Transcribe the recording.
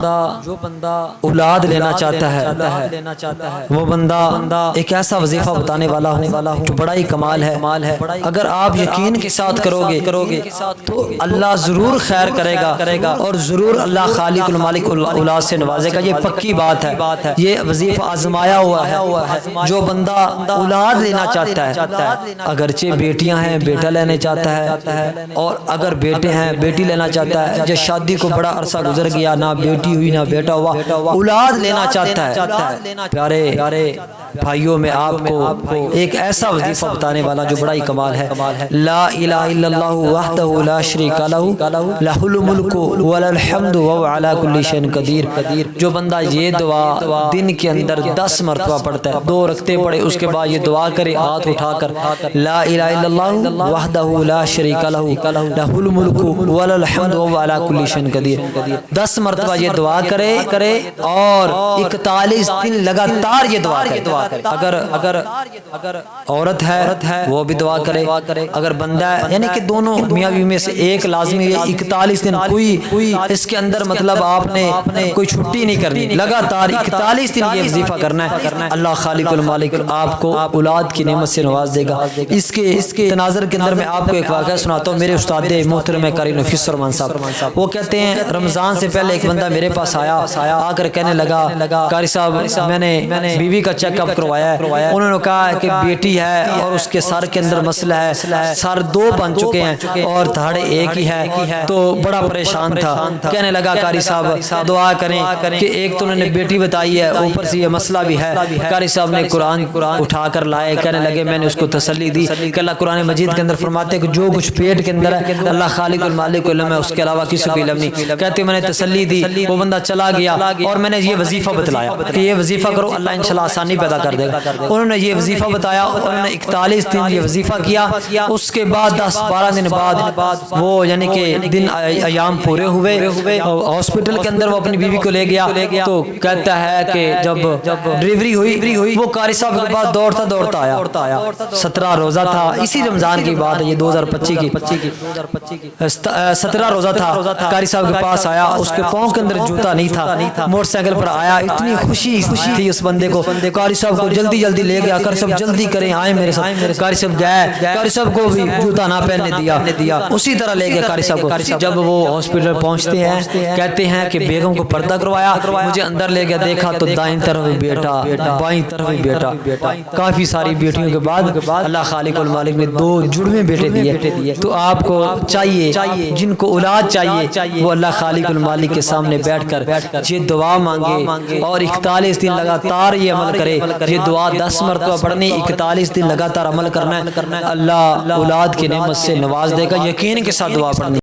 بندہ اولاد لینا چاہتا ہے وہ بندہ ایک ایسا وظیفہ بتانے والا ہوں جو بڑا ہی کمال ہے۔ اگر آپ یقین کے ساتھ کرو گے تو اللہ ضرور خیر کرے گا اور ضرور اللہ خالق المالک اولاد سے نوازے گا۔ یہ پکی بات ہے، یہ وظیفہ آزمایا ہوا ہے۔ جو بندہ اولاد لینا چاہتا ہے، اگرچہ بیٹیاں ہیں بیٹا لینے چاہتا ہے، اور اگر بیٹے ہیں بیٹی لینا چاہتا ہے، جب شادی کو بڑا عرصہ گزر گیا نہ بیٹی ہوئی نہ بیٹا ہوا، اولاد لینا چاہتا ہے، پیارے بھائیوں میں آپ کو ایک ایسا وظیفہ بتانے والا جو بڑا ہی کمال ہے۔ لا الہ الا اللہ وحدہ لا شریک لہ لہ الملک ولہ الحمد وہو علی کل شیء قدیر۔ جو بندہ یہ دعا دن کے اندر 10 مرتبہ پڑھتا ہے، 2 رکعتیں پڑھے، اس کے بعد یہ دعا کرے ہاتھ اٹھا کر، لا الہ الا اللہ وحدہ لا شریک لہ لہ الملک ولہ الحمد وہو علی کل شیء قدیر، 10 مرتبہ یہ دعا کرے اور 41 دن لگاتار یہ دعا کرے۔ اگر عورت ہے وہ بھی دعا کرے، اگر بندہ ہے یعنی کہ دونوں میاں بیوی میں سے ایک لازمی ہے، 41 دن کوئی اس کے اندر مطلب آپ نے کوئی چھٹی نہیں کرنی، لگاتار 41 دن یہ وظیفہ کرنا ہے۔ اللہ خالق المالک آپ کو اولاد کی نعمت سے نواز دے گا۔ اس کے تناظر کے اندر میں آپ کو ایک واقعہ سناتا ہوں۔ میرے استاد محترم قاری نفیس رحمان صاحب وہ کہتے ہیں رمضان سے پہلے ایک بندہ میرے پاس آ کر کہنے لگا قاری صاحب میں نے بیوی کا چیک اپ کروایا ہے، انہوں نے کہا کہ بیٹی ہے اور اس کے سر کے اندر مسئلہ ہے، سر 2 بن چکے ہیں اور دھاڑے ایک ہی ہے، تو بڑا پریشان تھا۔ کہنے لگا قاری صاحب دعا کریں کہ ایک تو انہوں نے بیٹی بتائی ہے اوپر سے یہ مسئلہ بھی ہے۔ قاری صاحب نے قرآن اٹھا کر لائے، کہنے لگے میں نے اس کو تسلی دی کہ اللہ قرآن مجید کے اندر فرماتے ہیں کہ جو کچھ پیٹ کے اندر ہے اللہ خالق المالک کو علم ہے، اس کے علاوہ کسی کو علم نہیں۔ کہتے میں نے تسلی دی، وہ بندہ چلا گیا اور میں نے یہ وظیفہ بتلایا کہ یہ وظیفہ کرو اللہ انشاءاللہ آسانی پیدا کر دے گا۔ انہوں نے یہ وظیفہ بتایا، انہوں نے 41 دن یہ وظیفہ کیا، اس کے بعد 10-12 دن بعد وہ یعنی کہ دن ایام پورے ہوئے، ہاسپٹل کے اندر وہ اپنی بیوی کو لے گیا تو کہتا ہے کہ جب ڈلیوری ہوئی وہ قاری صاحب کے پاس دوڑتا آیا، 17 روزہ تھا، اسی رمضان کی بات ہے یہ 2025 کی 17 روزہ تھا، قاری صاحب کے پاس آیا، اس کے پاؤں کے اندر جوتا نہیں تھا، موٹر سائیکل پر آیا، اتنی خوشی تھی اس بندے کو، قاری صاحب کو جلدی لے گیا، قاری صاحب جلدی کریں آئیں میرے ساتھ، قاری صاحب گئے، قاری صاحب کو بھی جوتا نہ پہننے دیا، اسی طرح لے گئے قاری صاحب کو۔ جب وہ ہاسپٹل پہنچتے ہیں کہتے ہیں کہ بیگم کو پردہ کروایا، مجھے اندر لے گیا، دیکھا تو دائیں طرف بیٹا بائیں طرف بیٹا، کافی ساری بیٹیوں کے بعد اللہ خالق المالک نے 2 جڑوے بیٹے دیے۔ تو آپ کو چاہیے جن کو اولاد چاہیے وہ اللہ خالق المالک کے سامنے بیٹھ کر یہ دعا مانگے اور 41 دن لگاتار یہ عمل کرے۔ یہ دعا 10 مرتبہ پڑھنی، 41 دن لگاتار عمل کرنا ہے، اللہ اولاد کی نعمت سے نواز دے گا۔ یقین کے ساتھ دعا پڑھنی۔